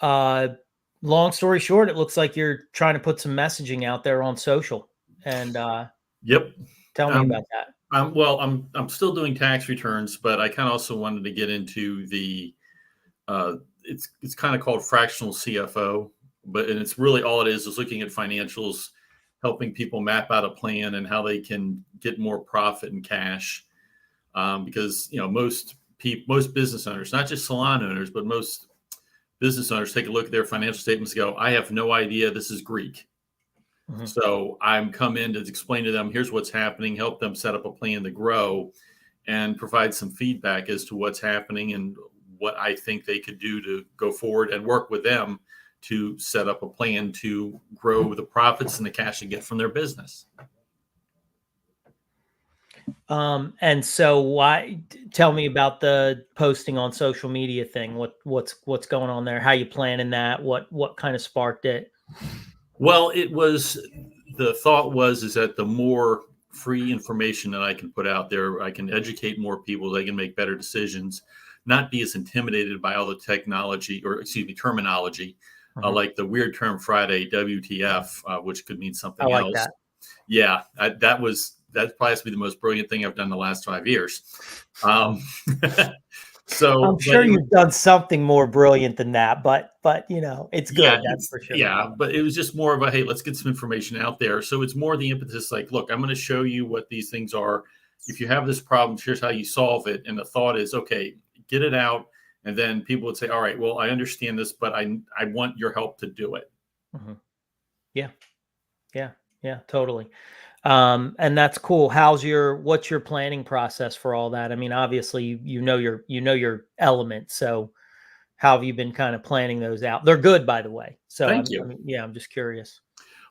uh, long story short, it looks like you're trying to put some messaging out there on social. And Yep. tell me about that. I'm still doing tax returns, but I kind of also wanted to get into the it's kind of called fractional CFO, and it's really all it is looking at financials, helping people map out a plan and how they can get more profit and cash. Because most business owners, not just salon owners, but most business owners take a look at their financial statements and go, I have no idea, this is Greek. Mm-hmm. So I'm come in to explain to them, here's what's happening, help them set up a plan to grow and provide some feedback as to what's happening and what I think they could do to go forward and work with them to set up a plan to grow the profits and the cash they get from their business. And so tell me about the posting on social media thing. What's going on there? How you planning that? What kind of sparked it? Well, the thought is that the more free information that I can put out there, I can educate more people, they can make better decisions, not be as intimidated by all the technology terminology, Mm-hmm. like the weird term Friday, WTF, which could mean something I like else. that. Yeah, that probably has to be the most brilliant thing I've done the last 5 years. So I'm sure you've done something more brilliant than that, but it's good. Yeah, That's for sure. Yeah, but it was just more of a, hey, let's get some information out there. So it's more the impetus, like, look, I'm going to show you what these things are. If you have this problem, here's how you solve it. And the thought is, okay, get it out. And then people would say, all right, well, I understand this, but I want your help to do it. Mm-hmm. Yeah, totally. And that's cool. What's your planning process for all that? I mean, obviously you know your element. So how have you been kind of planning those out? They're good, by the way. So Thank you. I'm just curious.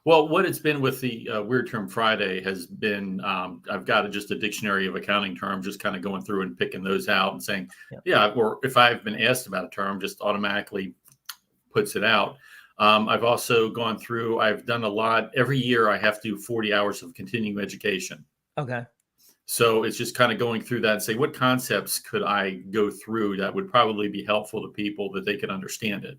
Well, what it's been with the Weird Term Friday has been, I've got just a dictionary of accounting terms, just kind of going through and picking those out and saying, or if I've been asked about a term, just automatically puts it out. I've also gone through, I've done a lot. Every year I have to do 40 hours of continuing education. Okay. So it's just kind of going through that and say, what concepts could I go through that would probably be helpful to people that they could understand it?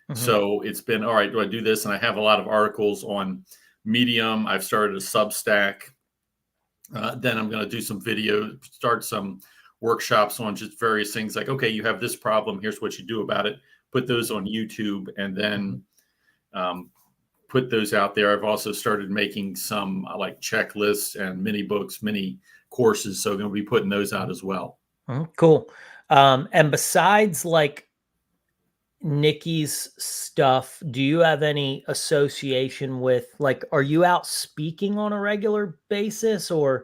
Mm-hmm. So it's been, all right, do I do this? And I have a lot of articles on Medium. I've started a Substack. Then I'm going to do some video, start some workshops on just various things like, okay, you have this problem. Here's what you do about it. Put those on YouTube and then put those out there. I've also started making some like checklists and mini books, mini courses. So I'm going to be putting those out as well. Cool. And besides like Nikki's stuff, do you have any association with, like, are you out speaking on a regular basis, or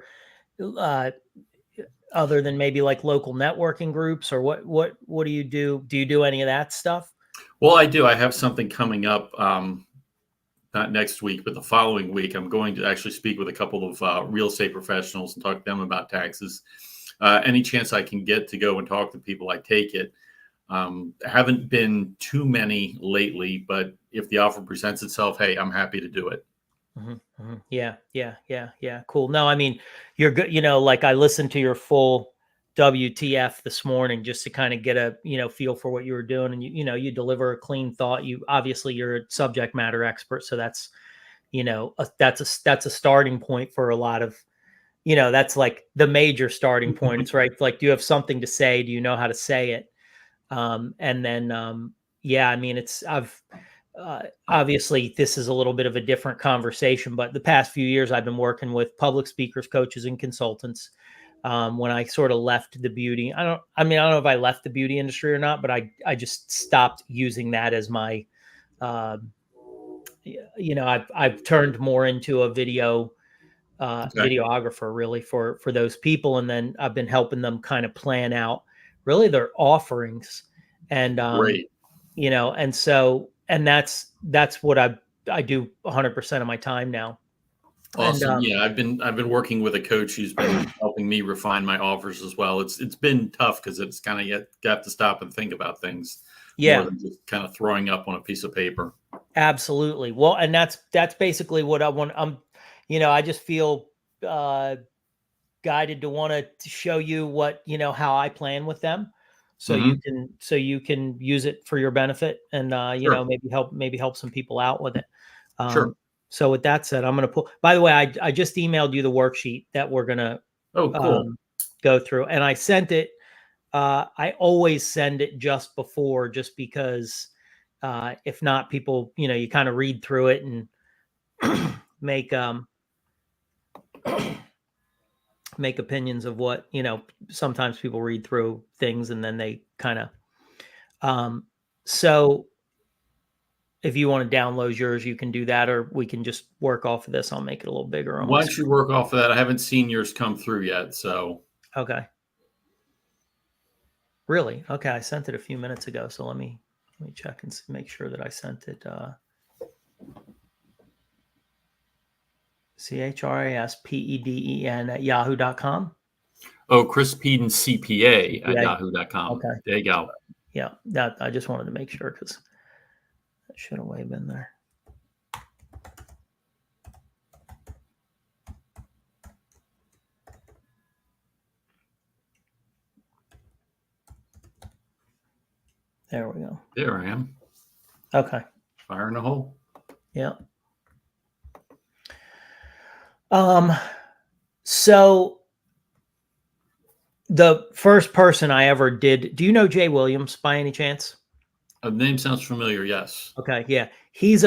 other than maybe like local networking groups, or what do you do? Do you do any of that stuff? Well, I do. I have something coming up, not next week, but the following week. I'm going to actually speak with a couple of real estate professionals and talk to them about taxes. Any chance I can get to go and talk to people, I take it. Haven't been too many lately, but if the offer presents itself, hey, I'm happy to do it. Mm-hmm, mm-hmm. Yeah. Cool. No, I mean, you're good. Like I listened to your full WTF this morning just to kind of get a, feel for what you were doing. And you deliver a clean thought. You're a subject matter expert. So that's, that's a starting point for a lot of, that's like the major starting point. It's right. Like, do you have something to say? Do you know how to say it? And then, I mean, obviously this is a little bit of a different conversation, but the past few years I've been working with public speakers, coaches, and consultants. When I sort of left the beauty, I don't know if I left the beauty industry or not, but I just stopped using that as my, I've turned more into a videographer really for those people. And then I've been helping them kind of plan out really their offerings and, Great. And that's what I do 100% of my time now. Awesome. And, I've been working with a coach who's been helping me refine my offers as well. It's been tough because it's kind of you have to stop and think about things more than just kind of throwing up on a piece of paper. Absolutely. Well, and that's basically what I want. I just feel guided to want to show you what, how I plan with them. so you can use it for your benefit, and you know, Sure. maybe help some people out with it. Sure. So with that said, I'm going to pull. By the way, I just emailed you the worksheet that we're going to Oh, cool. go through, and I sent it. I always send it just before, just because if not, people, you know, you kind of read through it and make make opinions of what, you know. Sometimes people read through things and then they kind of so if you want to download yours, you can do that, or we can just work off of this. I'll make it a little bigger on my Why don't you screen. work off of that? I haven't seen yours come through yet, so. Okay. Really? Okay, I sent it a few minutes ago, so let me check and make sure that I sent it. CHRASPEDEN@yahoo.com. Oh, Chris Peden CPA at Yeah. yahoo.com. Okay. There you go. Yeah, that I just wanted to make sure, because that should have way been there. There we go. There I am. Okay. Fire in the hole. Yeah. So the first person I ever did, do you know Jay Williams by any chance? The name sounds familiar. Yes. Okay, yeah. He's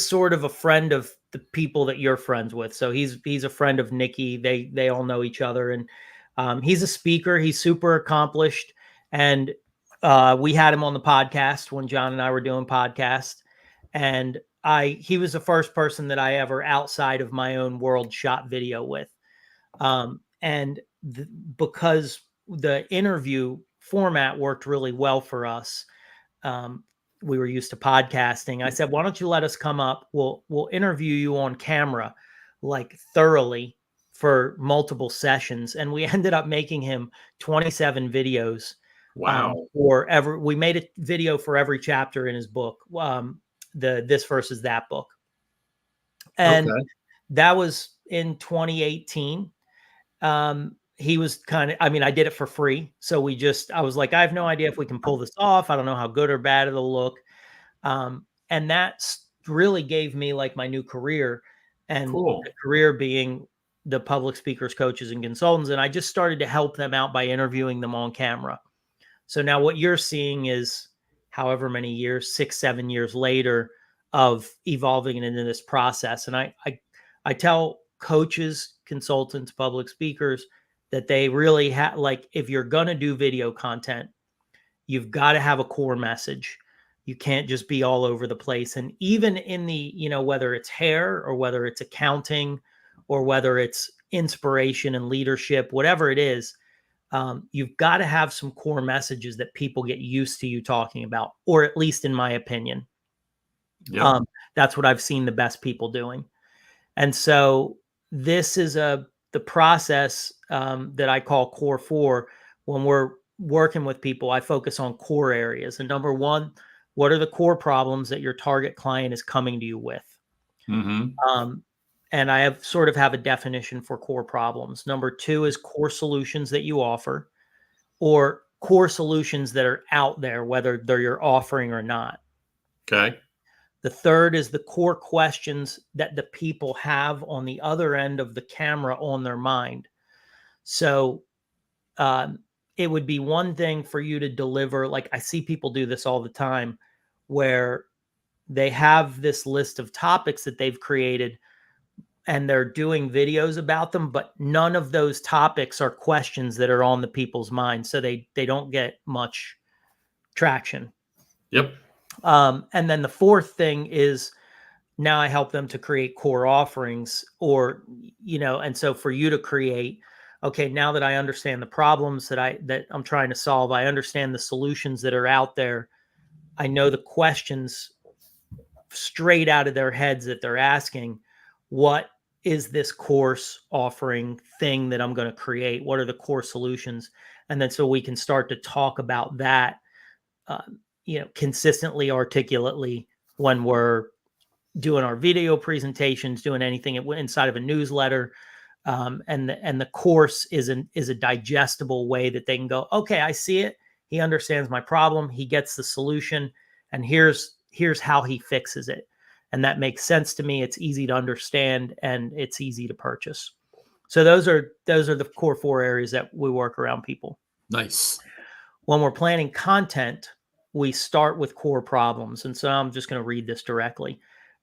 sort of a friend of the people that you're friends with. So he's a friend of Nikki. They all know each other, and he's a speaker. He's super accomplished, and we had him on the podcast when John and I were doing podcasts, and he was the first person that I ever, outside of my own world, shot video with, and because the interview format worked really well for us. We were used to podcasting. I said, why don't you let us come up? We'll interview you on camera, like thoroughly, for multiple sessions. And we ended up making him 27 videos. Wow. We made a video for every chapter in his book, the This Versus That book. And Okay. that was in 2018. He was kind of, I mean, I did it for free. So I was like, I have no idea if we can pull this off. I don't know how good or bad it'll look. And that really gave me like my new career, and Cool. the career being the public speakers, coaches, and consultants. And I just started to help them out by interviewing them on camera. So now what you're seeing is however many years, 6, 7 years later, of evolving into this process. And I tell coaches, consultants, public speakers that they really have, like, if you're going to do video content, you've got to have a core message. You can't just be all over the place. And even in the, you know, whether it's hair or whether it's accounting or whether it's inspiration and leadership, whatever it is, you've got to have some core messages that people get used to you talking about, or at least in my opinion. Yep. That's what I've seen the best people doing. And so this is the process that I call Core 4. When we're working with people, I focus on core areas. And number one, what are the core problems that your target client is coming to you with? And I have a definition for core problems. Number two is core solutions that you offer, or core solutions that are out there, whether they're your offering or not. Okay. The third is the core questions that the people have on the other end of the camera on their mind. So it would be one thing for you to deliver, like I see people do this all the time, where they have this list of topics that they've created and they're doing videos about them, but none of those topics are questions that are on the people's minds. So they don't get much traction. Yep. And then the fourth thing is, now I help them to create core offerings, or, you know, and so for you to create, okay, now that I understand the problems that I'm trying to solve, I understand the solutions that are out there. I know the questions straight out of their heads that they're asking. What is this course offering thing that I'm going to create? What are the core solutions? And then so we can start to talk about that, you know, consistently, articulately, when we're doing our video presentations, doing anything inside of a newsletter. And the course is a digestible way that they can go, okay, I see it. He understands my problem. He gets the solution, and here's how he fixes it. And that makes sense to me. It's easy to understand, and it's easy to purchase. So those are the core 4 areas that we work around people. Nice. When we're planning content, we start with core problems. And so I'm just going to read this directly.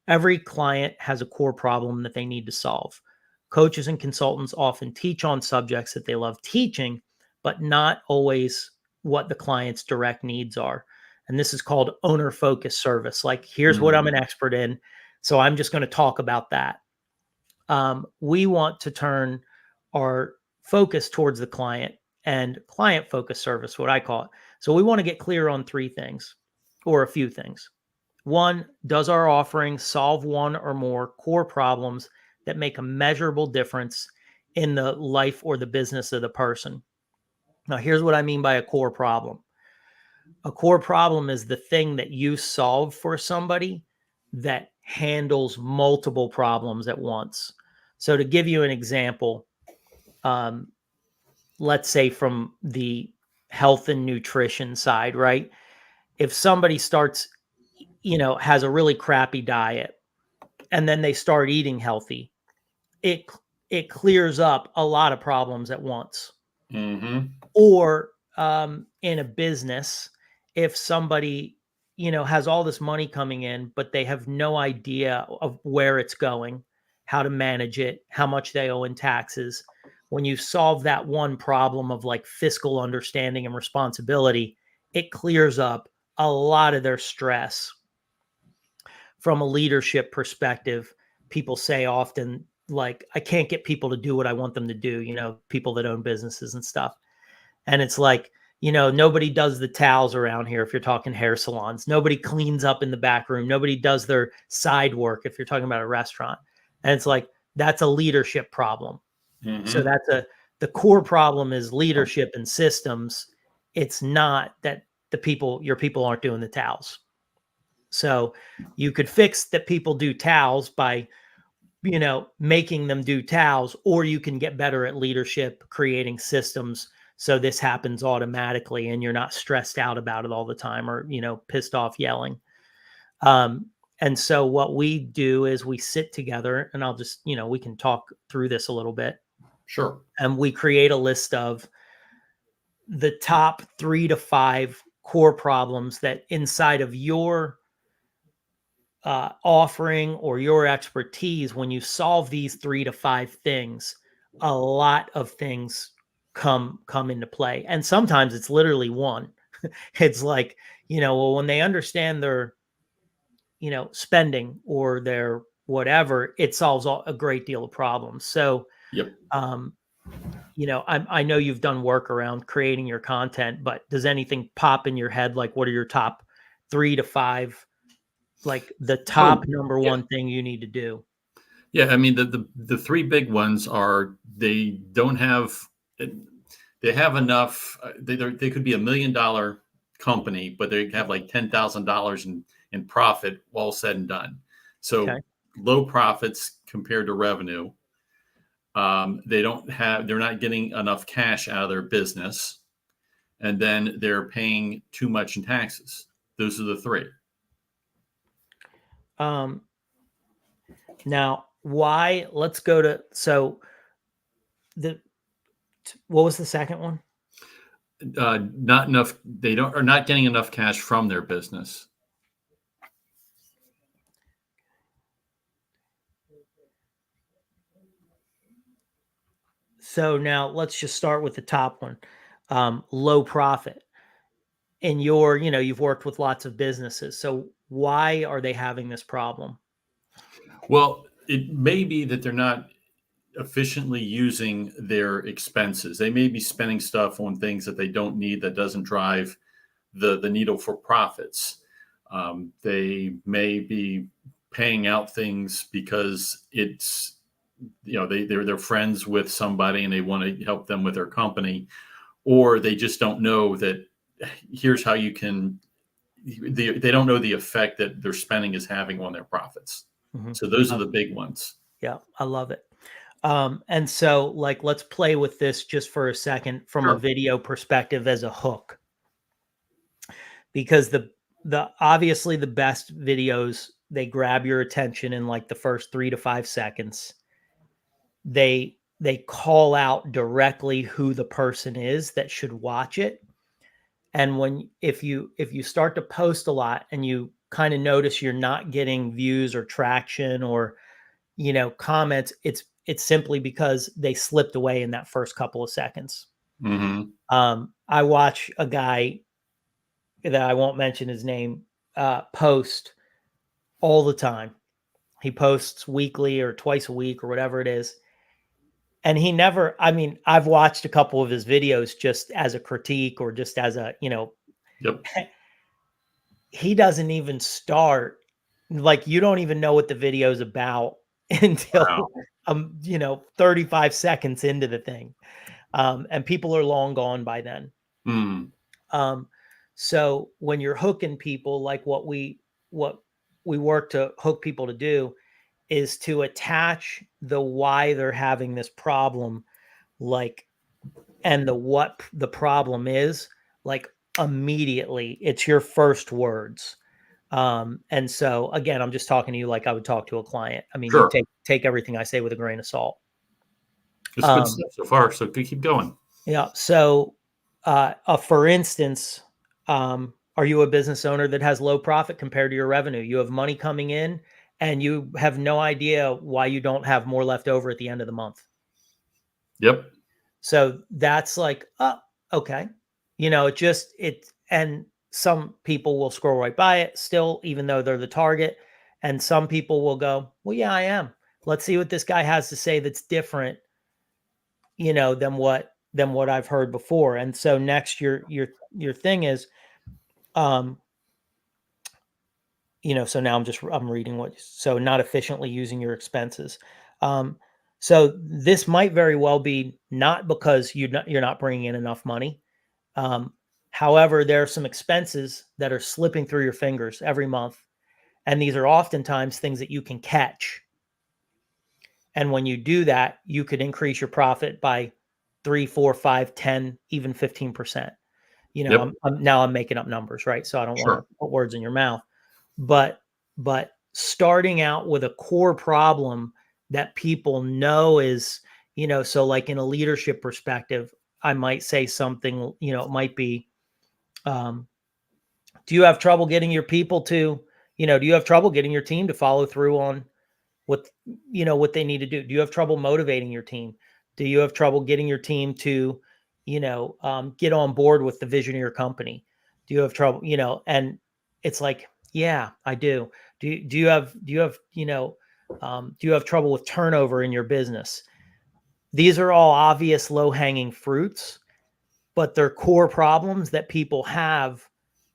Every client has a core problem that they need to solve. Coaches and consultants often teach on subjects that they love teaching, but not always what the client's direct needs are. And this is called owner focused service. Like, here's what I'm an expert in, so I'm just going to talk about that. We want to turn our focus towards the client and client focused service, what I call it. So we want to get clear on 3 things, or a few things. 1, does our offering solve one or more core problems that make a measurable difference in the life or the business of the person? Now, here's what I mean by a core problem. A core problem is the thing that you solve for somebody that handles multiple problems at once. So to give you an example, let's say from the health and nutrition side, right? If somebody starts, has a really crappy diet, and then they start eating healthy, it clears up a lot of problems at once. Or in a business, if somebody has all this money coming in, but they have no idea of where it's going, how to manage it, how much they owe in taxes, when you solve that one problem of like fiscal understanding and responsibility, it clears up a lot of their stress. From a leadership perspective, people say often, like, I can't get people to do what I want them to do, people that own businesses and stuff. And it's like, nobody does the towels around here if you're talking hair salons. Nobody cleans up in the back room. Nobody does their side work if you're talking about a restaurant. And it's like, that's a leadership problem. So the core problem is leadership and systems. It's not that your people aren't doing the towels. So you could fix that people do towels by, making them do towels, or you can get better at leadership, creating systems so this happens automatically and you're not stressed out about it all the time, or, pissed off yelling. And so what we do is we sit together, and I'll just, we can talk through this a little bit. Sure. And we create a list of the top 3 to 5 core problems that inside of your offering or your expertise, when you solve these 3 to 5 things, a lot of things come into play. And sometimes it's literally one. It's like, well, when they understand their, spending or their whatever, it solves a great deal of problems. So, Yep. I know you've done work around creating your content, but does anything pop in your head? Like, what are your top 3 to 5, like the top number one thing you need to do? Yeah, I mean, the 3 big ones are, they don't have, they have enough. They could be $1 million company, but they have like $10,000 in profit, all said and done. So low profits compared to revenue. They're not getting enough cash out of their business, and then they're paying too much in taxes. Those are the 3. Now, why? Let's go to, so what was the second one? Not enough. They are not getting enough cash from their business. So now let's just start with the top one. Low profit. And you've worked with lots of businesses. So why are they having this problem? Well, it may be that they're not efficiently using their expenses. They may be spending stuff on things that they don't need, that doesn't drive the needle for profits. They may be paying out things because it's, they're friends with somebody and they want to help them with their company, or they just don't know that here's how you can. They don't know the effect that their spending is having on their profits. So those are the big ones. Yeah, I love it. And so, like, let's play with this just for a second from a video perspective as a hook. because the obviously the best videos, they grab your attention in like the first 3 to 5 seconds. They call out directly who the person is that should watch it. And if you start to post a lot and you kind of notice you're not getting views or traction or comments, it's simply because they slipped away in that first couple of seconds. Mm-hmm. I watch a guy that I won't mention his name post all the time. He posts weekly or twice a week or whatever it is. And he never, I mean, I've watched a couple of his videos just as a critique or just as a, Yep. he doesn't even start, like, you don't even know what the video is about until Wow. 35 seconds into the thing. And people are long gone by then. Mm. So when you're hooking people, like what we work to hook people to do is to attach the why they're having this problem, like, and what the problem is, like, immediately. It's your first words. And so again, I'm just talking to you like I would talk to a client. I mean, you Sure. take everything I say with a grain of salt. It's good stuff so far. So keep going. Yeah. So, for instance, are you a business owner that has low profit compared to your revenue? You have money coming in and you have no idea why you don't have more left over at the end of the month. Yep. So that's like, oh, okay. And some people will scroll right by it still, even though they're the target. And some people will go, well, yeah, I am. Let's see what this guy has to say that's different, than what I've heard before. And so next, your thing is, so now I'm reading so not efficiently using your expenses. So this might very well be not because you're not bringing in enough money. However, there are some expenses that are slipping through your fingers every month. And these are oftentimes things that you can catch. And when you do that, you could increase your profit by 3, 4, 5, 10, even 15%. Yep. Now I'm making up numbers, right? So I don't want to Sure. put words in your mouth, but starting out with a core problem that people know is, so like in a leadership perspective, I might say something, it might be, do you have trouble getting your people to, do you have trouble getting your team to follow through on what they need to do? Do you have trouble motivating your team? Do you have trouble getting your team to, get on board with the vision of your company? Do you have trouble, and it's like, yeah, I do. Do you have, do you have trouble with turnover in your business? These are all obvious low hanging fruits, but they're core problems that people have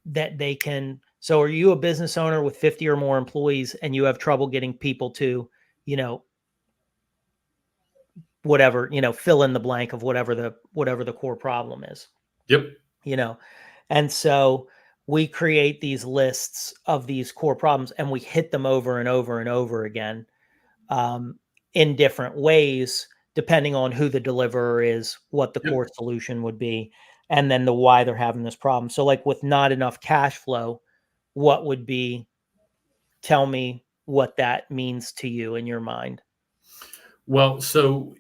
that they can. So are you a business owner with 50 or more employees and you have trouble getting people to, whatever, fill in the blank of whatever the core problem is, Yep. And so we create these lists of these core problems and we hit them over and over and over again, in different ways, depending on who the deliverer is, what the Yep. core solution would be, and then the why they're having this problem. So like with not enough cash flow, what would be, tell me what that means to you in your mind. Well, so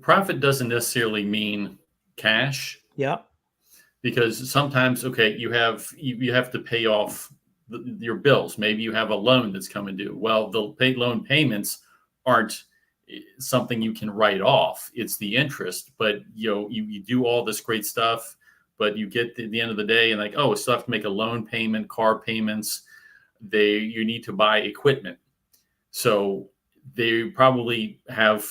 profit doesn't necessarily mean cash, Yeah. because sometimes, okay, you have to pay off your bills. Maybe you have a loan that's coming due. Well, the loan payments aren't something you can write off. It's the interest. But you do all this great stuff, but you get to the end of the day and like, oh, I still have to make a loan payment, car payments. You need to buy equipment. So they probably have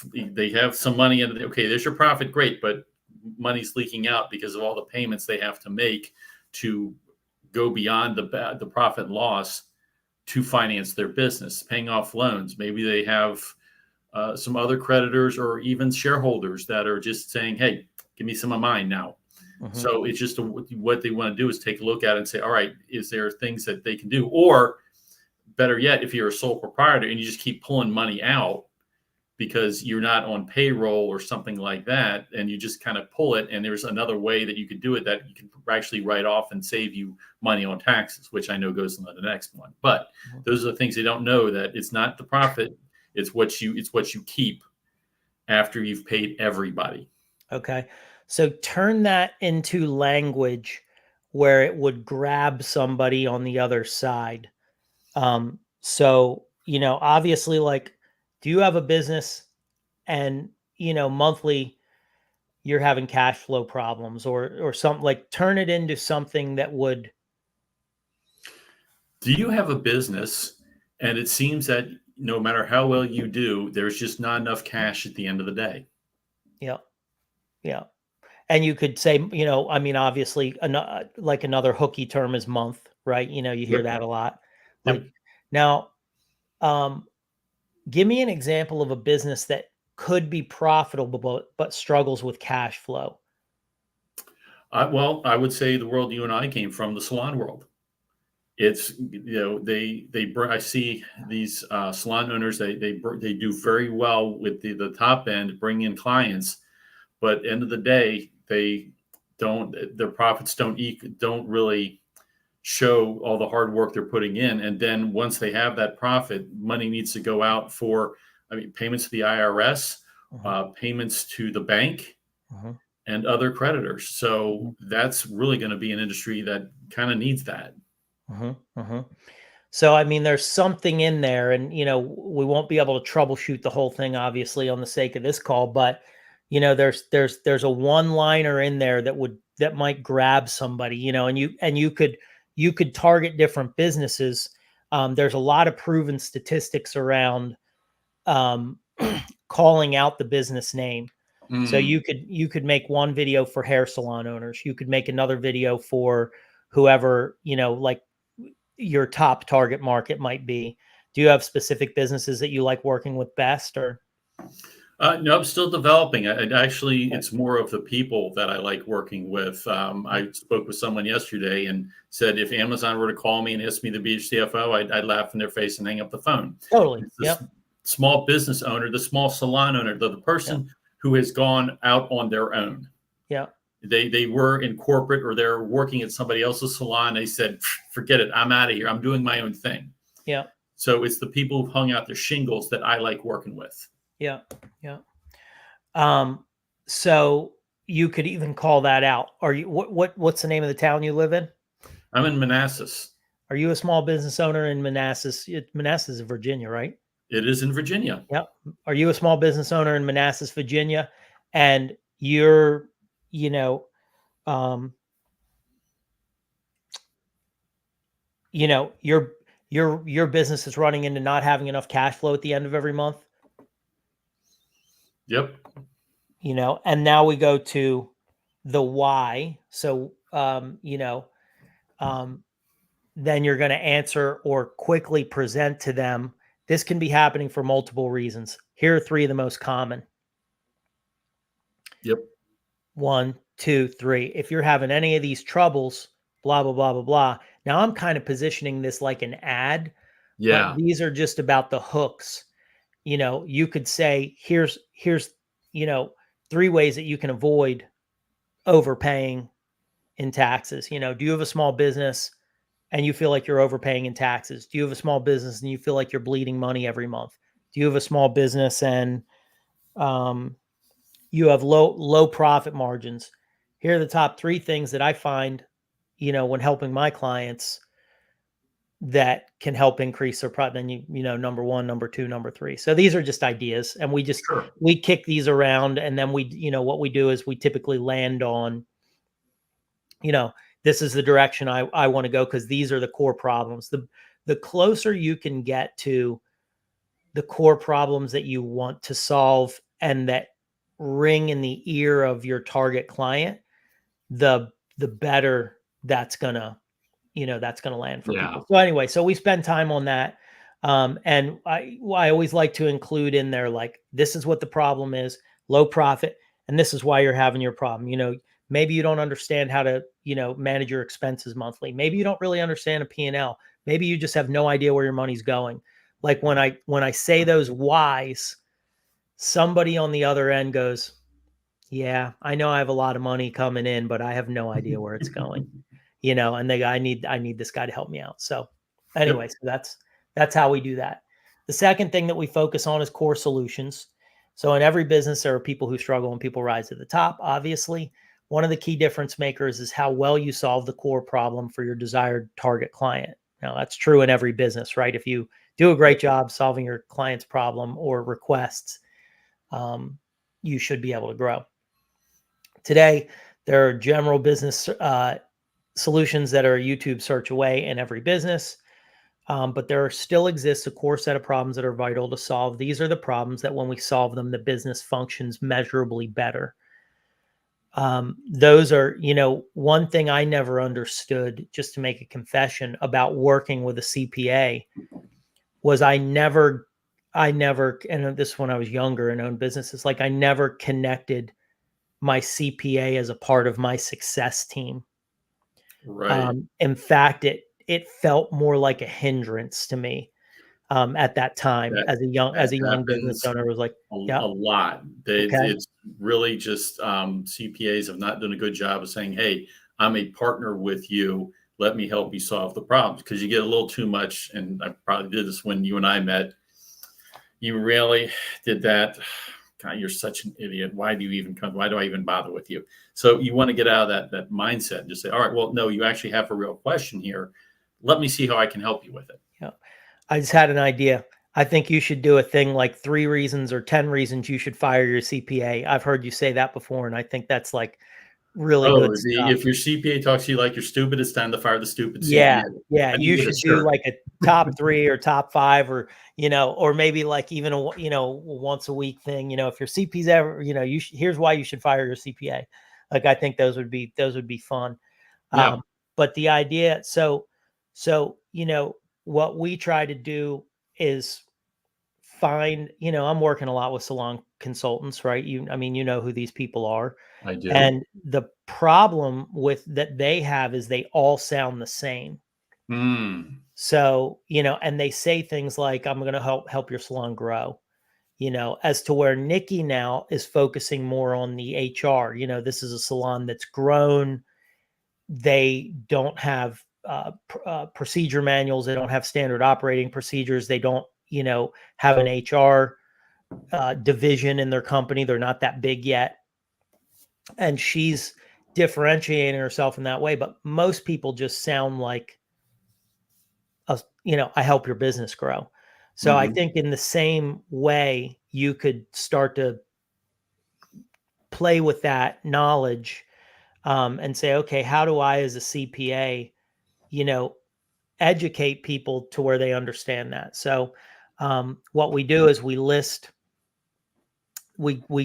some money in it. Okay, there's your profit, great, but money's leaking out because of all the payments they have to make to go beyond the profit and loss to finance their business, paying off loans. Maybe they have some other creditors or even shareholders that are just saying, hey, give me some of mine now. Mm-hmm. So it's just what they want to do is take a look at it and say, all right, is there things that they can do? Or better yet, if you're a sole proprietor and you just keep pulling money out, because you're not on payroll or something like that, and you just kind of pull it. And there's another way that you could do it that you can actually write off and save you money on taxes, which I know goes into the next one. But those are the things they don't know, that it's not the profit, it's what you keep after you've paid everybody. Okay. So turn that into language where it would grab somebody on the other side. So, obviously, like, do you have a business and, monthly you're having cash flow problems or something, like turn it into something that would, Do you have a business and it seems that no matter how well you do, there's just not enough cash at the end of the day? yeah, yeah. And you could say, I mean, obviously, like another hooky term is month, right? You hear Yep. that a lot. Like Yep. now, um, give me an example of a business that could be profitable but struggles with cash flow. Well, I would say the world you and I came from, the salon world. It's, I see these salon owners, they do very well with the top end, bring in clients, but end of the day, their profits don't really show all the hard work they're putting in. And then once they have that profit, money needs to go out for, I mean, payments to the IRS, Mhm, payments to the bank, mhm, and other creditors. mhm, So that's really going to be an industry that kind of needs that. mhm, mhm. So, I mean, there's something in there, and we won't be able to troubleshoot the whole thing, obviously, on the sake of this call. But there's a one liner in there that might grab somebody, and you could target different businesses. There's a lot of proven statistics around um, calling out the business name. So Mm, you could make one video for hair salon owners. You could make another video for whoever, like your top target market might be. Do you have specific businesses that you like working with best, or? no, I'm still developing. Actually, Okay. it's more of the people that I like working with. I spoke with someone yesterday and said if Amazon were to call me and ask me to be a CFO, I'd laugh in their face and hang up the phone. Totally. It's this Yep. small business owner, the small salon owner, the Yep. person who has gone out on their own. Yep. They were in corporate or they're working at somebody else's salon. They said, forget it, I'm out of here. I'm doing my own thing. Yep. So it's the people who've hung out their shingles that I like working with. Yep. Yep. Um, so you could even call that out. Are you what's the name of the town you live in? I'm in Manassas. Are you a small business owner in Manassas? Manassas is Virginia, right? It is in Virginia. Yep. Are you a small business owner in Manassas, Virginia? And you're, you know, um, your business is running into not having enough cash flow at the end of every month, Yep. and now we go to the why. So, um, then you're going to answer or quickly present to them. This can be happening for multiple reasons. Here are three of the most common. Yep. 1, 2, 3. If you're having any of these troubles, blah, blah, blah, blah, blah. Now I'm kind of positioning this like an ad, but Yeah. these are just about the hooks. You could say, here's, you know, three ways that you can avoid overpaying in taxes. Do you have a small business and you feel like you're overpaying in taxes? Do you have a small business and you feel like you're bleeding money every month? Do you have a small business and um, you have low profit margins? Here are the top three things that I find, when helping my clients, that can help increase their profit. Then number one, number two, number three. So these are just ideas, and Sure. we kick these around, and then what we do is we typically land on, this is the direction I want to go, because these are the core problems. The closer you can get to the core problems that you want to solve and that ring in the ear of your target client, the better that's gonna land for Yeah. people. So anyway, so we spend time on that. And I always like to include in there, like, this is what the problem is: low profit, and this is why you're having your problem. Maybe you don't understand how to, manage your expenses monthly. Maybe you don't really understand a P&L. Maybe you just have no idea where your money's going. Like when I say those whys, somebody on the other end goes, yeah, I know I have a lot of money coming in, but I have no idea where it's going, and they go, I need this guy to help me out. So anyway, Yep. so that's how we do that. The second thing that we focus on is core solutions. So in every business, there are people who struggle and people rise to the top. Obviously, one of the key difference makers is how well you solve the core problem for your desired target client. Now, that's true in every business, right? If you do a great job solving your client's problem or requests, you should be able to grow. Today, there are general business solutions that are a YouTube search away in every business. But there still exists a core set of problems that are vital to solve. These are the problems that when we solve them, the business functions measurably better. Those are, one thing I never understood, just to make a confession about working with a CPA, was I never, and this when I was younger and owned businesses, like I never connected my CPA as a part of my success team. Right. In fact, it felt more like a hindrance to me at that time That as a young that business happens owner. Was like, a yeah, lot. okay, It's really just CPAs have not done a good job of saying, "Hey, I'm a partner with you. Let me help you solve the problems." Because you get a little too much, and I probably did this when you and I met. You really did that. God, you're such an idiot. Why do you even come? Why do I even bother with you? So you want to get out of that mindset and just say, all right, well, no, you actually have a real question here. Let me see how I can help you with it. yeah. I just had an idea. I think you should do a thing like 3 reasons or 10 reasons you should fire your CPA. I've heard you say that before, and I think that's like really Oh, good stuff. if your CPA talks to you like you're stupid, it's time to fire the stupid Yeah, CPA. yeah, I need you to get a should do shirt. like a top 3 or top 5, or, or maybe like even once a week thing, if your CP's ever, here's why you should fire your CPA. Like, I think those would be fun. Yeah, But the idea, so, what we try to do is find, I'm working a lot with salon consultants, right? I mean, who these people are. I do. And the problem with that they have is they all sound the same. Mm, So, and they say things like, I'm going to help your salon grow, as to where Nikki now is focusing more on the HR. This is a salon that's grown. They don't have procedure manuals. They don't have standard operating procedures. They don't, have an HR division in their company. They're not that big yet. And she's differentiating herself in that way. But most people just sound like, I help your business grow. So I hmm think in the same way, you could start to play with that knowledge, and say, okay, how do I, as a CPA, you know, educate people to where they understand that? So what we do is we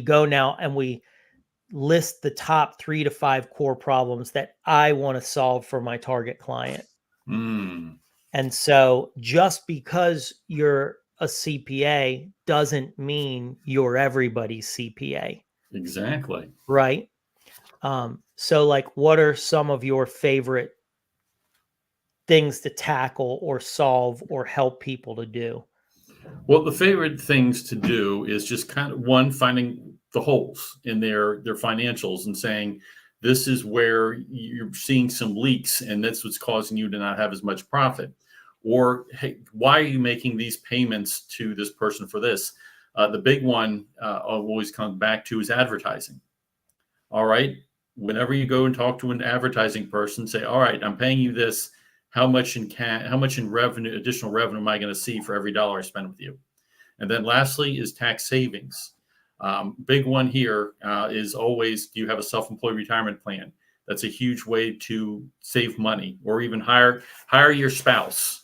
go now and we list the top 3 to 5 core problems that I want to solve for my target client. mm, And so just because you're a CPA doesn't mean you're everybody's CPA, exactly. right? So like, what are some of your favorite things to tackle or solve or help people to do? Well, the favorite things to do is just kind of one, finding the holes in their financials and saying, this is where you're seeing some leaks and that's what's causing you to not have as much profit. Or, hey, why are you making these payments to this person for this? The big one always comes back to is advertising. All right. Whenever you go and talk to an advertising person, say, all right, I'm paying you this. How much in revenue, additional revenue am I going to see for every dollar I spend with you? And then lastly is tax savings. Big one here is always, do you have a self-employed retirement plan? That's a huge way to save money, or even hire your spouse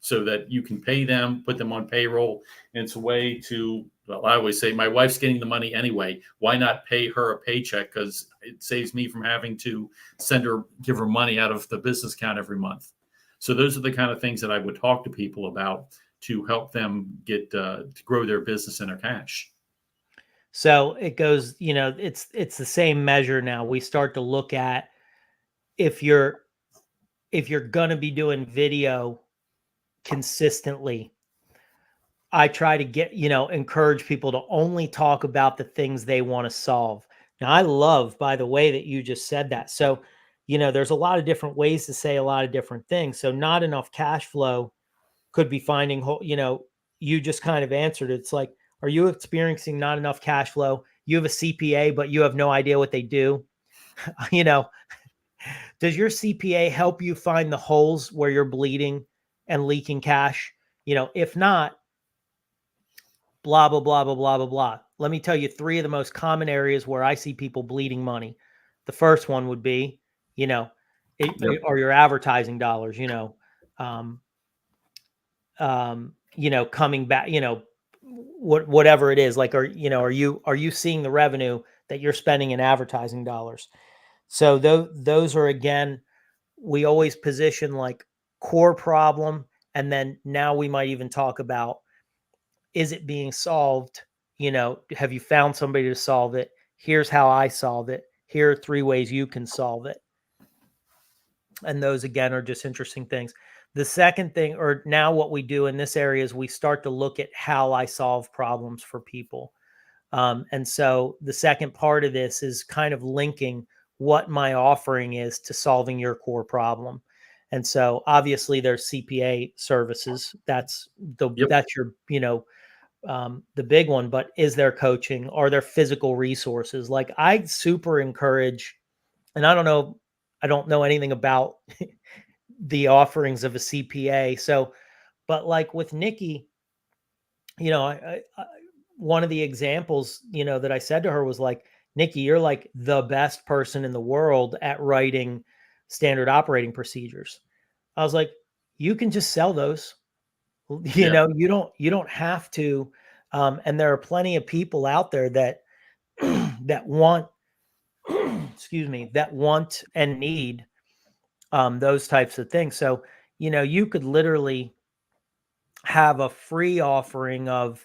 so that you can pay them, put them on payroll. And it's a way to, well, I always say, my wife's getting the money anyway. Why not pay her a paycheck? Because it saves me from having to give her money out of the business account every month. So those are the kind of things that I would talk to people about to help them get to grow their business and their cash. So it goes, it's the same measure now. We start to look at, if you're going to be doing video consistently, I try to get, encourage people to only talk about the things they want to solve. Now, I love, by the way, that you just said that. So, there's a lot of different ways to say a lot of different things. So, not enough cash flow could be finding, you just kind of answered it. It's like, are you experiencing not enough cash flow? You have a CPA, but you have no idea what they do. you know, does your CPA help you find the holes where you're bleeding and leaking cash? If not, blah, blah, blah, blah, blah, blah, blah. Let me tell you three of the most common areas where I see people bleeding money. The first one would be, Yep. or your advertising dollars, um, coming back, whatever it is, like, are you seeing the revenue that you're spending in advertising dollars? So those are, again, we always position like core problem. And then now we might even talk about, is it being solved? Have you found somebody to solve it? Here's how I solve it. Here are 3 ways you can solve it. And those, again, are just interesting things. The second thing, or now what we do in this area, is we start to look at how I solve problems for people. And so the second part of this is kind of linking what my offering is to solving your core problem. And so obviously there's CPA services. That's Yep. your, the big one. But is there coaching? Are there physical resources? Like, I super encourage, and I don't know anything about the offerings of a CPA. So, but like with Nikki, one of the examples, that I said to her was like, Nikki, you're like the best person in the world at writing standard operating procedures. I was like, you can just sell those. Yeah. You don't have to. And there are plenty of people out there that that want, excuse me, that want and need those types of things. So, you could literally have a free offering of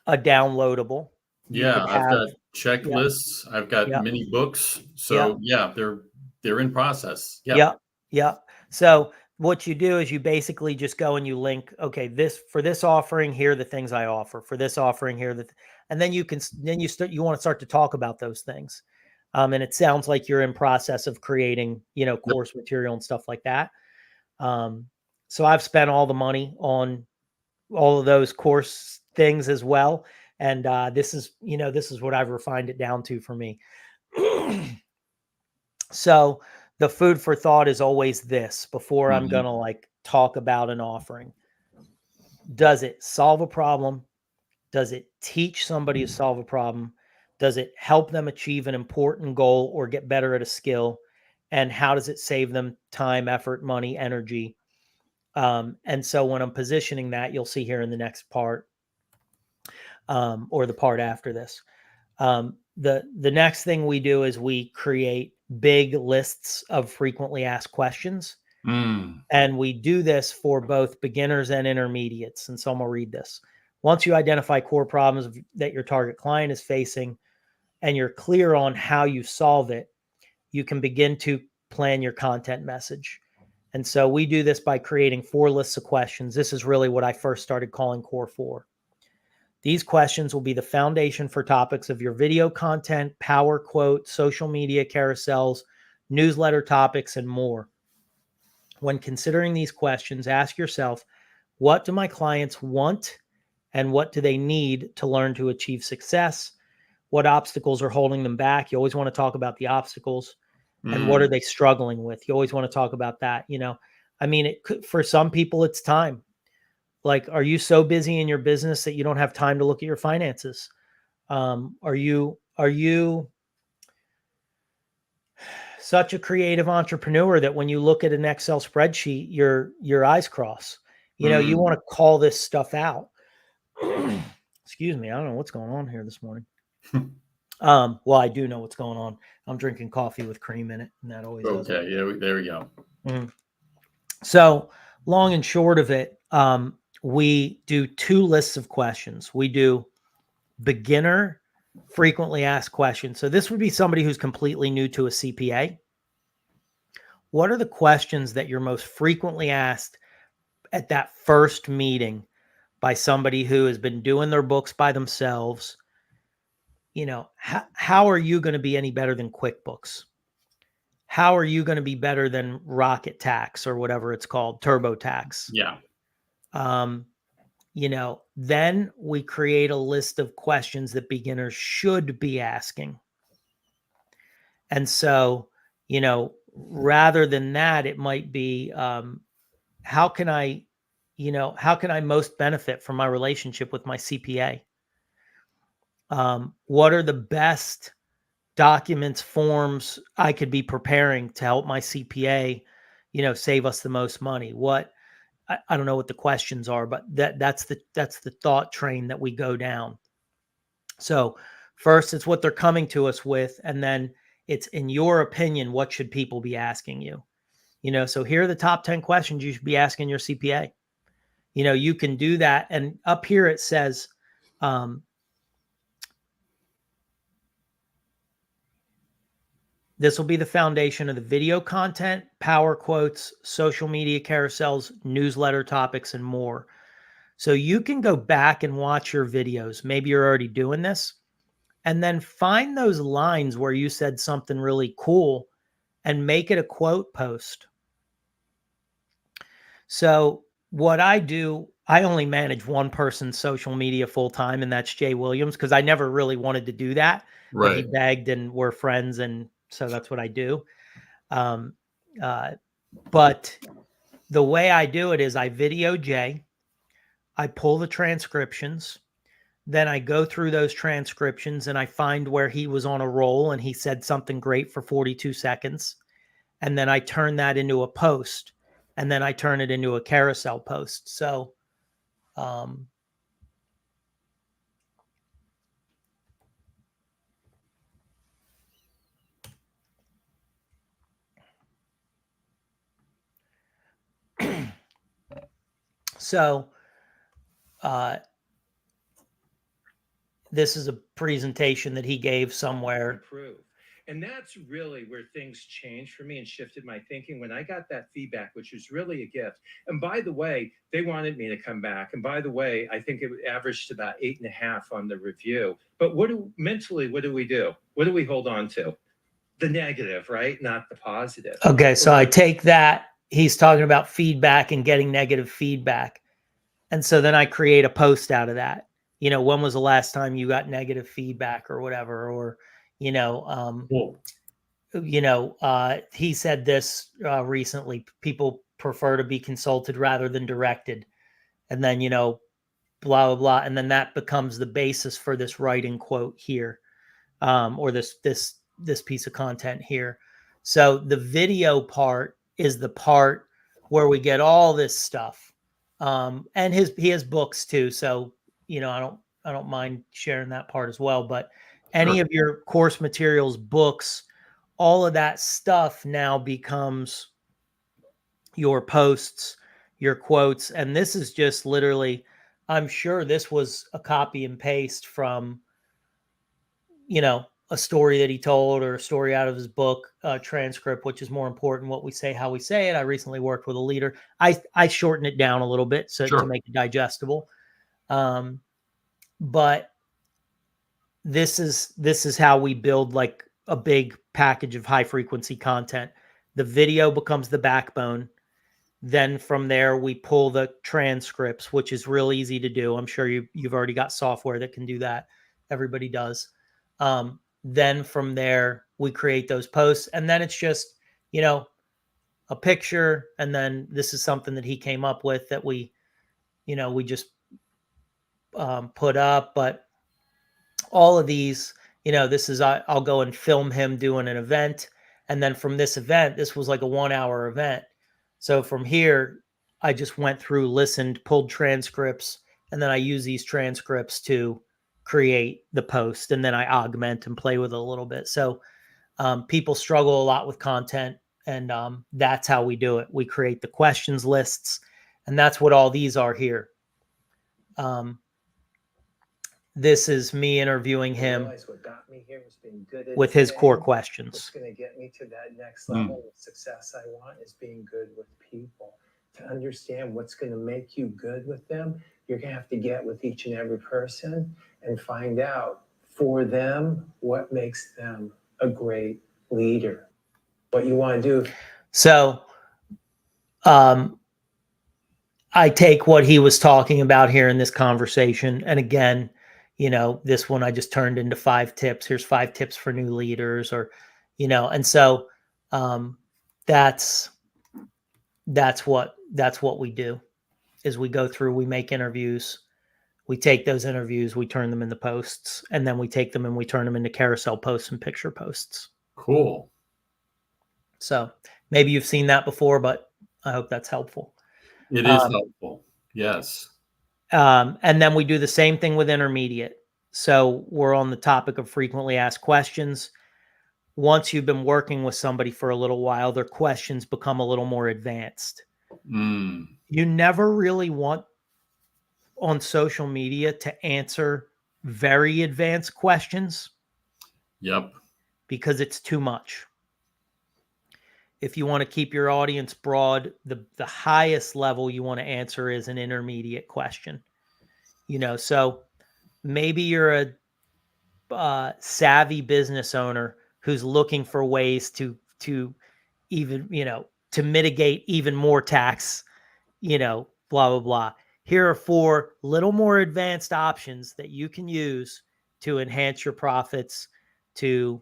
a downloadable. You Yeah. could I've have, got yeah, checklists. I've got yeah, mini books. yeah, So yeah, they're in process. Yep. yeah, yeah. So what you do is you basically just go and you link, okay, this offering, here are the things I offer. For this offering, here are and then you want to start to talk about those things. And it sounds like you're in process of creating, Yep. course material and stuff like that. So I've spent all the money on all of those course things as well. And this is what I've refined it down to for me. So the food for thought is always this before I'm going Mhm. to like talk about an offering. Does it solve a problem? Does it teach somebody to solve a problem? Does it help them achieve an important goal or get better at a skill? And how does it save them time, effort, money, energy? And so when I'm positioning that, you'll see here in the next part, or the part after this. The next thing we do is we create big lists of frequently asked questions. Mm. And we do this for both beginners and intermediates. And so I'm going to read this. Once you identify core problems that your target client is facing and you're clear on how you solve it, you can begin to plan your content message. And so we do this by creating 4 lists of questions. This is really what I first started calling Core 4. These questions will be the foundation for topics of your video content, power quote, social media carousels, newsletter topics, and more. When considering these questions, ask yourself, what do my clients want and what do they need to learn to achieve success? What obstacles are holding them back? You always want to talk about the obstacles. And what are Mm. they struggling with? You always want to talk about that. I mean, it could, for some people, it's time. Like, are you so busy in your business that you don't have time to look at your finances? Are you such a creative entrepreneur that when you look at an Excel spreadsheet, your eyes cross? You want Mm. to call this stuff out. Excuse me, I don't know what's going on here this morning. Well, I do know what's going on. I'm drinking coffee with cream in it, and that always does it. Okay. Yeah. There we go. Mm. So, long and short of it, we do 2 lists of questions. We do beginner frequently asked questions. So this would be somebody who's completely new to a CPA. What are the questions that you're most frequently asked at that first meeting by somebody who has been doing their books by themselves, how are you going to be any better than QuickBooks? How are you going to be better than Rocket Tax or whatever it's called, TurboTax? Yeah. Then we create a list of questions that beginners should be asking. And so, rather than that, it might be, how can I most benefit from my relationship with my CPA? What are the best documents, forms I could be preparing to help my CPA, save us the most money? I don't know what the questions are, but that's the thought train that we go down. So first, it's what they're coming to us with, and then it's, in your opinion, what should people be asking you? So here are the top 10 questions you should be asking your CPA. You can do that. And up here it says, this will be the foundation of the video content, power quotes, social media carousels, newsletter topics, and more. So you can go back and watch your videos. Maybe you're already doing this. And then find those lines where you said something really cool and make it a quote post. So what I do, I only manage one person's social media full time, and that's Jay Williams, because I never really wanted to do that, but he Right. begged and we're friends, and so that's what I do. But the way I do it is I video Jay, I pull the transcriptions, then I go through those transcriptions and I find where he was on a roll and he said something great for 42 seconds. And then I turn that into a post, and then I turn it into a carousel post. So, this is a presentation that he gave somewhere. Improve. And that's really where things changed for me and shifted my thinking when I got that feedback, which was really a gift. And by the way, they wanted me to come back. And by the way, I think it averaged about 8.5 on the review. But mentally, what do we do? What do we hold on to? The negative, right? Not the positive. Okay, so I take that. He's talking about feedback and getting negative feedback. And so then I create a post out of that. When was the last time you got negative feedback or whatever? Or, he said this recently: people prefer to be consulted rather than directed. And then, blah, blah, blah. And then that becomes the basis for this writing quote here, or this piece of content here. So the video part is the part where we get all this stuff. And he has books too. So, I don't mind sharing that part as well, but any of your course materials, books, all of that stuff now becomes your posts, your quotes. And this is just literally, I'm sure this was a copy and paste from, a story that he told, or a story out of his book, transcript, which is more important, what we say, how we say it. I recently worked with a leader. I shorten it down a little bit to make it digestible. But this is how we build like a big package of high frequency content. The video becomes the backbone. Then from there, we pull the transcripts, which is real easy to do. I'm sure you've already got software that can do that. Everybody does. Then from there, we create those posts, and then it's just, a picture. And then this is something that he came up with that we just put up. But all of these, this is, I'll go and film him doing an event. And then from this event, this was like a 1-hour event. So from here, I just went through, listened, pulled transcripts, and then I use these transcripts to create the post, and then I augment and play with it a little bit. So people struggle a lot with content, and that's how we do it. We create the questions lists, and that's what all these are here. This is me interviewing him what got me here was being good at with his core questions. What's going to get me to that next level of success I want is being good with people. To understand what's going to make you good with them, you're going to have to get with each and every person and find out for them what makes them a great leader, what you want to do. So, I take what he was talking about here in this conversation. And again, this one I just turned into 5 tips. Here's 5 tips for new leaders, or, and so that's what we do is we go through, we make interviews, we take those interviews, we turn them into posts, and then we take them and we turn them into carousel posts and picture posts. Cool. So maybe you've seen that before, but I hope that's helpful. It is helpful. Yes. And then we do the same thing with intermediate. So we're on the topic of frequently asked questions. Once you've been working with somebody for a little while, their questions become a little more advanced. Mm. You never really want on social media to answer very advanced questions. Yep. Because it's too much. If you want to keep your audience broad, the highest level you want to answer is an intermediate question. So maybe you're a savvy business owner who's looking for ways to even, to mitigate even more tax, blah, blah, blah. Here are 4 little more advanced options that you can use to enhance your profits, to,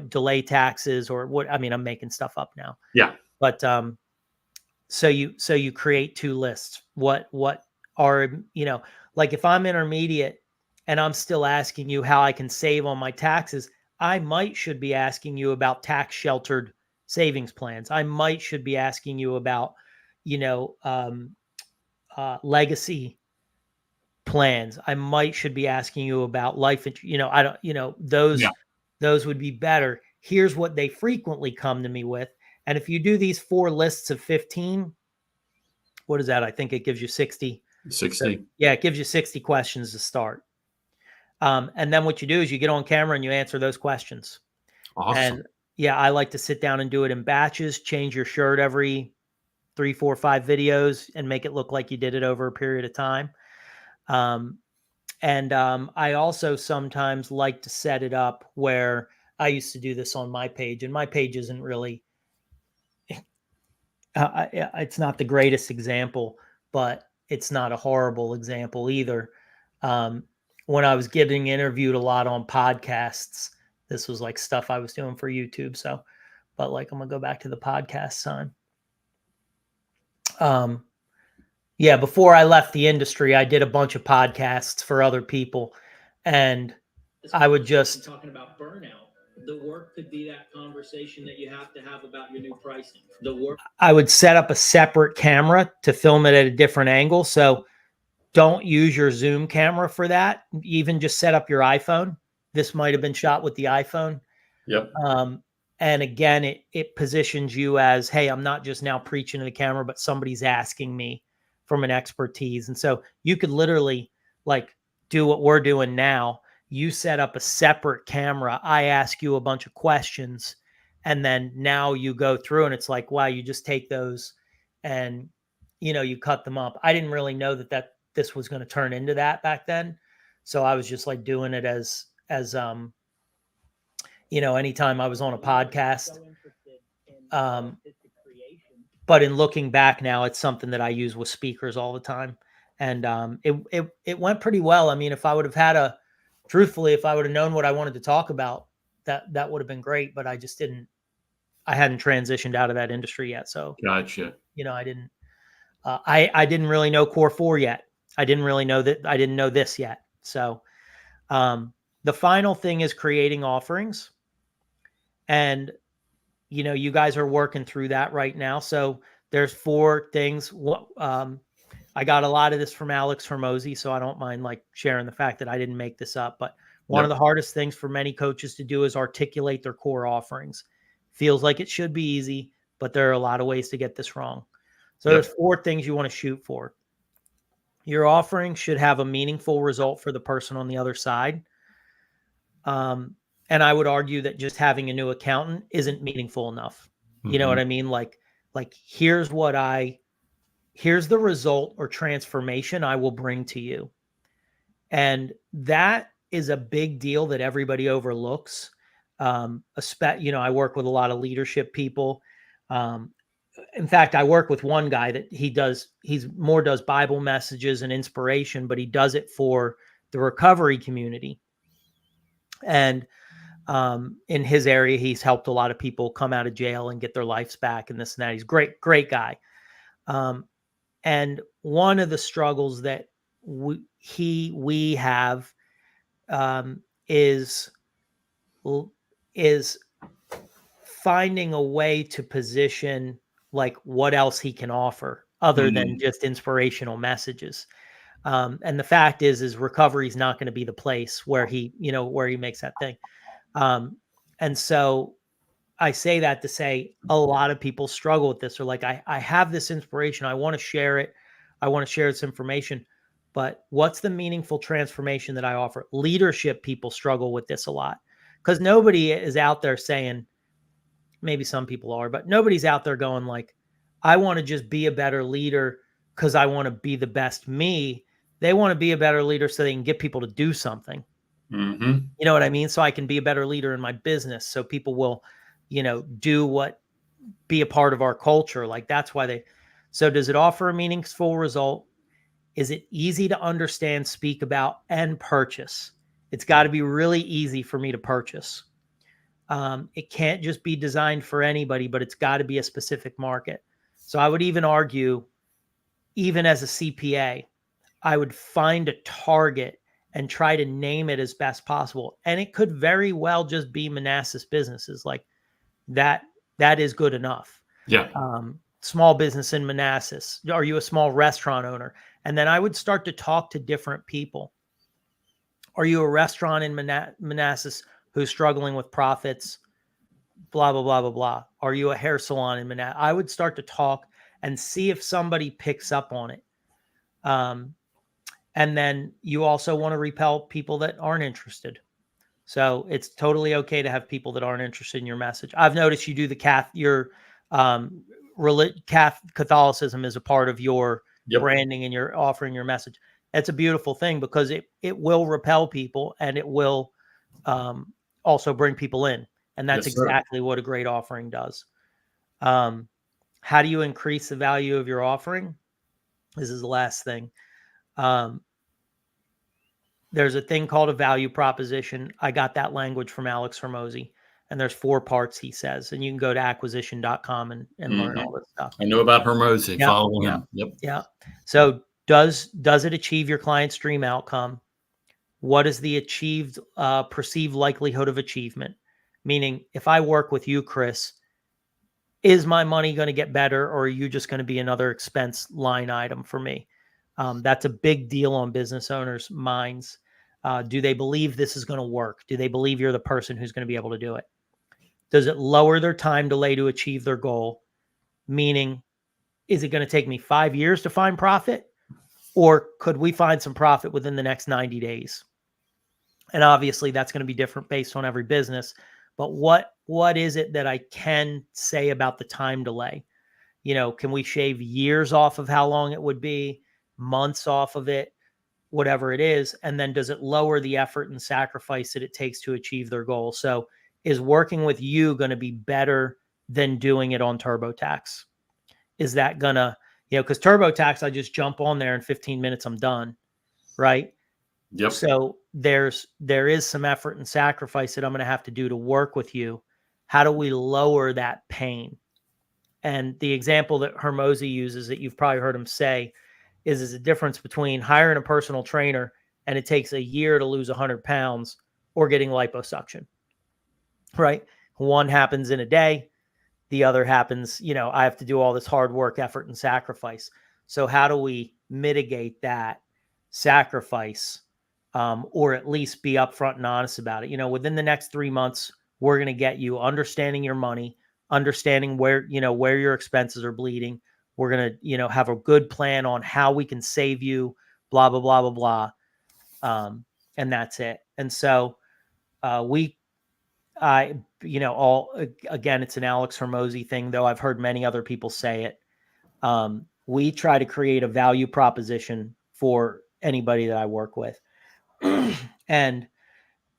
delay taxes, or what. I mean, I'm making stuff up now. Yeah. But so you create 2 lists. What are, like if I'm intermediate and I'm still asking you how I can save on my taxes, I should be asking you about tax sheltered savings plans. I should be asking you about, legacy plans. Should be asking you about life. I don't, those would be better. Here's what they frequently come to me with. And if you do these 4 lists of 15, what is that? I think it gives you 60. 60. So, yeah, it gives you 60 questions to start. And then what you do is you get on camera and you answer those questions. Awesome. And yeah, I like to sit down and do it in batches, change your shirt every 3, 4, 5 videos and make it look like you did it over a period of time. I also sometimes like to set it up where I used to do this on my page, and my page isn't really, it's not the greatest example, but it's not a horrible example either. When I was getting interviewed a lot on podcasts, this was like stuff I was doing for YouTube. So, but like, I'm gonna go back to the podcast time. Yeah, before I left the industry, I did a bunch of podcasts for other people, and I would just talking about burnout. The work could be that conversation that you have to have about your new pricing. The work. I would set up a separate camera to film it at a different angle. So don't use your Zoom camera for that. Even just set up your iPhone. This might have been shot with the iPhone. Yep. And again, it positions you as, hey, I'm not just now preaching to the camera, but somebody's asking me from an expertise. And so you could literally like do what we're doing now. You set up a separate camera. I ask you a bunch of questions, and then now you go through and it's like, wow, you just take those and, you cut them up. I didn't really know that this was going to turn into that back then. So I was just like doing it as anytime I was on a podcast. But in looking back now, it's something that I use with speakers all the time. And it went pretty well. I mean, if I would have truthfully, if I would have known what I wanted to talk about, that would have been great. But I just didn't. I hadn't transitioned out of that industry yet. So gotcha. I didn't. I didn't really know Core 4 yet. I didn't really know that. I didn't know this yet. So the final thing is creating offerings. And, you guys are working through that right now. So there's 4 things. I got a lot of this from Alex Hormozy, so I don't mind like sharing the fact that I didn't make this up. But one of the hardest things for many coaches to do is articulate their core offerings. Feels like it should be easy, but there are a lot of ways to get this wrong. So there's 4 things you want to shoot for. Your offering should have a meaningful result for the person on the other side. And I would argue that just having a new accountant isn't meaningful enough. You know what I mean? Like here's what I here's the result or transformation I will bring to you. And that is a big deal that everybody overlooks. I work with a lot of leadership people. In fact, I work with one guy that he's more does Bible messages and inspiration, but he does it for the recovery community. And in his area, he's helped a lot of people come out of jail and get their lives back and this and that. He's great guy. And one of the struggles that we have is finding a way to position like what else he can offer other than just inspirational messages. And the fact is recovery is not going to be the place where he makes that thing. And so I say that to say a lot of people struggle with this. Or like, I have this inspiration. I want to share it. I want to share this information, but what's the meaningful transformation that I offer? Leadership people struggle with this a lot because nobody is out there saying, maybe some people are, but nobody's out there going like, I want to just be a better leader because I want to be the best me. They want to be a better leader so they can get people to do something. Mm-hmm. You know what I mean? So I can be a better leader in my business. So people will, be a part of our culture. Like that's why so does it offer a meaningful result? Is it easy to understand, speak about, and purchase? It's got to be really easy for me to purchase. It can't just be designed for anybody, but it's got to be a specific market. So I would even argue, even as a CPA, I would find a target and try to name it as best possible. And it could very well just be Manassas businesses. Like that is good enough. Yeah. Small business in Manassas. Are you a small restaurant owner? And then I would start to talk to different people. Are you a restaurant in Manassas who's struggling with profits? Blah, blah, blah, blah, blah. Are you a hair salon in Manassas? I would start to talk and see if somebody picks up on it. And then you also want to repel people that aren't interested. So it's totally okay to have people that aren't interested in your message. I've noticed you do Catholicism is a part of your branding and you're offering your message. It's a beautiful thing because it will repel people and it will also bring people in. And that's exactly what a great offering does. How do you increase the value of your offering? This is the last thing. There's a thing called a value proposition. I got that language from Alex Hormozy, and there's 4 parts he says, and you can go to acquisition.com and learn all this stuff. I know about Hormozy. Follow him. Yeah. So does it achieve your client's dream outcome? What is the perceived likelihood of achievement? Meaning, if I work with you, Chris, is my money going to get better, or are you just going to be another expense line item for me? That's a big deal on business owners' minds. Do they believe this is going to work? Do they believe you're the person who's going to be able to do it? Does it lower their time delay to achieve their goal? Meaning, is it going to take me 5 years to find profit? Or could we find some profit within the next 90 days? And obviously that's going to be different based on every business. But what is it that I can say about the time delay? Can we shave years off of how long it would be, months off of it, whatever it is? And then does it lower the effort and sacrifice that it takes to achieve their goal? So is working with you going to be better than doing it on TurboTax? Is that going to, because TurboTax, I just jump on there in 15 minutes, I'm done. Right. Yep. So there is some effort and sacrifice that I'm going to have to do to work with you. How do we lower that pain? And the example that Hormozy uses that you've probably heard him say is a difference between hiring a personal trainer and it takes a year to lose 100 pounds or getting liposuction, right? One happens in a day. The other happens, I have to do all this hard work, effort, and sacrifice. So how do we mitigate that sacrifice, or at least be upfront and honest about it? Within the next 3 months, we're going to get you understanding your money, understanding where your expenses are bleeding. We're going to, have a good plan on how we can save you, blah, blah, blah, blah, blah. And that's it. And so again, it's an Alex Hormozy thing, though I've heard many other people say it. we try to create a value proposition for anybody that I work with. And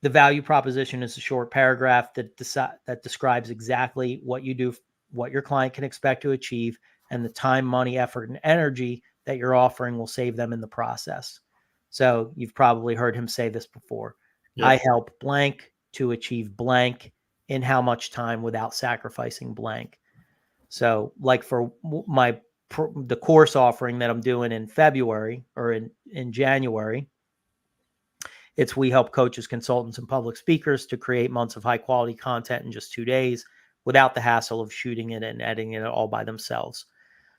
the value proposition is a short paragraph that describes exactly what you do, what your client can expect to achieve, and the time, money, effort, and energy that you're offering will save them in the process. So you've probably heard him say this before. Yep. I help blank to achieve blank in how much time without sacrificing blank. So like for the course offering that I'm doing in February or in January, we help coaches, consultants, and public speakers to create months of high quality content in just 2 days without the hassle of shooting it and editing it all by themselves.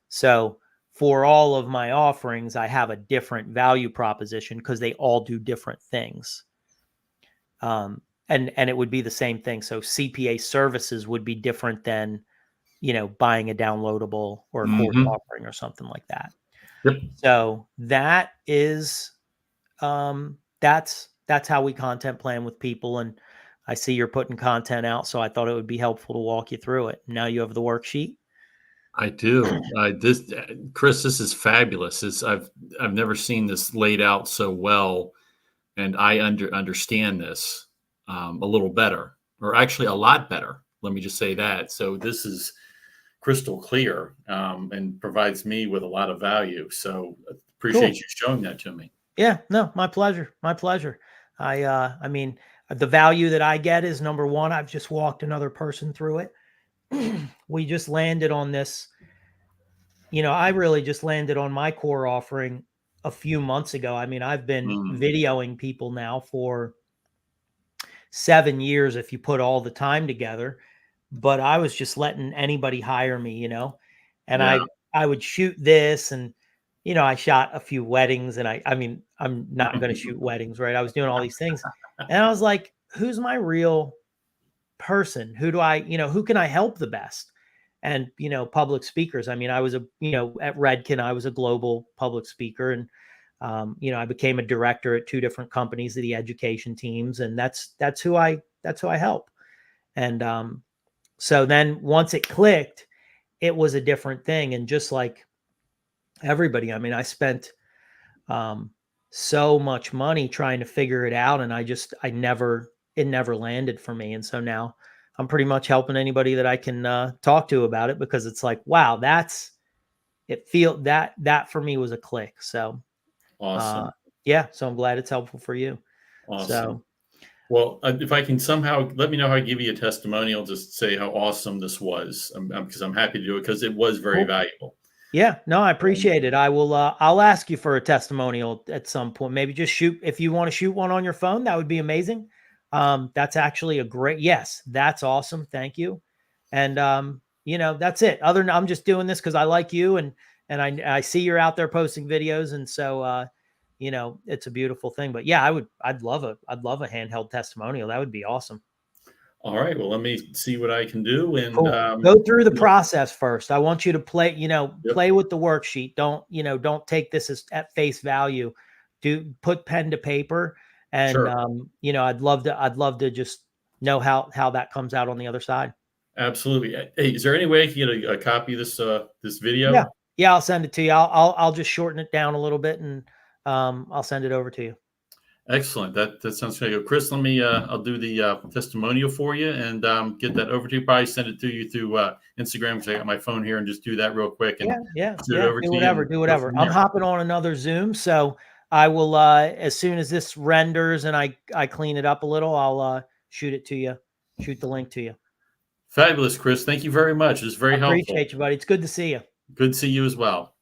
So for all of my offerings, I have a different value proposition because they all do different things. And it would be the same thing. So CPA services would be different than, buying a downloadable or a course offering or something like that. Yep. So that is, that's how we content plan with people. And I see you're putting content out, so I thought it would be helpful to walk you through it. Now you have the worksheet. I do. Chris, this is fabulous. I've never seen this laid out so well, and I understand this a little better, or actually a lot better. Let me just say that. So this is crystal clear and provides me with a lot of value. So appreciate you showing that to me. Yeah, no, my pleasure. My pleasure. I mean, the value that I get is, number one, I've just walked another person through it. We just landed on this. I really just landed on my core offering a few months ago. I mean, I've been videoing people now for 7 years, if you put all the time together, but I was just letting anybody hire me, and Yeah. I would shoot this, and, I shot a few weddings, and I mean, I'm not going to shoot weddings, right? I was doing all these things, and I was like, who's my real person? Who can I help the best? And, public speakers. I mean, I was at Redken, I was a global public speaker, and, I became a director at 2 different companies of the education teams, and that's who I help. And, so then once it clicked, it was a different thing. And just like everybody, I mean, I spent, so much money trying to figure it out. And it never landed for me. And so now I'm pretty much helping anybody that I can talk to about it, because it's like, wow, that for me was a click. So Awesome. yeah. So I'm glad it's helpful for you. Awesome. So, well, if I can somehow let me know how I give you a testimonial, just say how awesome this was, because I'm happy to do it, because it was very valuable. Yeah, no, I appreciate it. I will, I'll ask you for a testimonial at some point. Maybe just if you want to shoot one on your phone, that would be amazing. That's actually yes, that's awesome. Thank you. And, that's it. I'm just doing this because I like you, and I see you're out there posting videos. And so, it's a beautiful thing. But yeah, I'd love a handheld testimonial. That would be awesome. All right. Well, let me see what I can do. And cool. Go through the process first. I want you to play with the worksheet. Don't take this as at face value. Put pen to paper. And, sure. I'd love to just know how that comes out on the other side. Absolutely. Hey, is there any way I can get a copy of this video? Yeah. I'll send it to you. I'll just shorten it down a little bit, and I'll send it over to you. Excellent. That sounds good. Chris, let me, I'll do the testimonial for you and get that over to you. Probably send it to you through Instagram, because I got my phone here, and just do that real quick. And do whatever. I'm hopping on another Zoom. So I will, as soon as this renders and I clean it up a little, I'll shoot it to you, shoot the link to you. Fabulous, Chris. Thank you very much. It's very helpful. Appreciate you, buddy. It's good to see you. Good to see you as well.